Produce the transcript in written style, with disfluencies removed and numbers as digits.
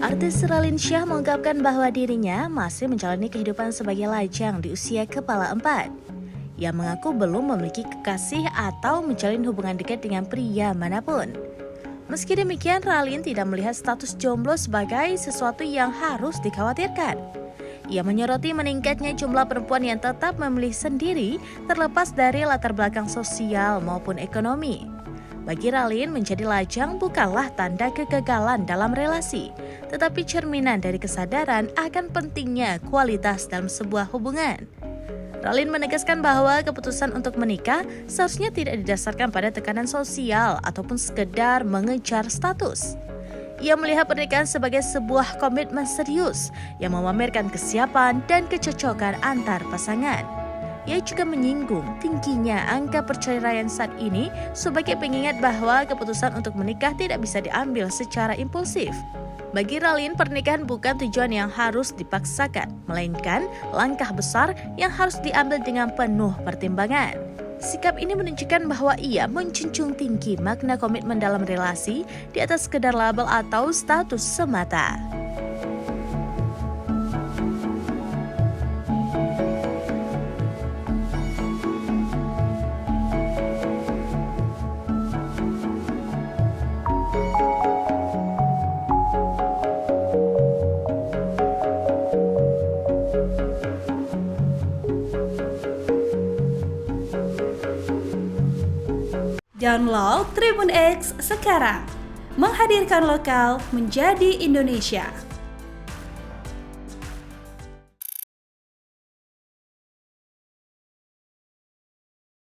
Artis Raline Shah mengungkapkan bahwa dirinya masih menjalani kehidupan sebagai lajang di usia kepala 4. Ia mengaku belum memiliki kekasih atau menjalin hubungan dekat dengan pria manapun. Meski demikian, Raline tidak melihat status jomblo sebagai sesuatu yang harus dikhawatirkan. Ia menyoroti meningkatnya jumlah perempuan yang tetap memilih sendiri terlepas dari latar belakang sosial maupun ekonomi. Bagi Raline, menjadi lajang bukanlah tanda kegagalan dalam relasi, tetapi cerminan dari kesadaran akan pentingnya kualitas dalam sebuah hubungan. Raline menegaskan bahwa keputusan untuk menikah seharusnya tidak didasarkan pada tekanan sosial ataupun sekedar mengejar status. Ia melihat pernikahan sebagai sebuah komitmen serius yang memamerkan kesiapan dan kecocokan antar pasangan. Ia juga menyinggung tingginya angka perceraian saat ini sebagai pengingat bahwa keputusan untuk menikah tidak bisa diambil secara impulsif. Bagi Raline, pernikahan bukan tujuan yang harus dipaksakan, melainkan langkah besar yang harus diambil dengan penuh pertimbangan. Sikap ini menunjukkan bahwa ia menjunjung tinggi makna komitmen dalam relasi di atas sekedar label atau status semata. Download Tribun X sekarang, menghadirkan lokal menjadi Indonesia.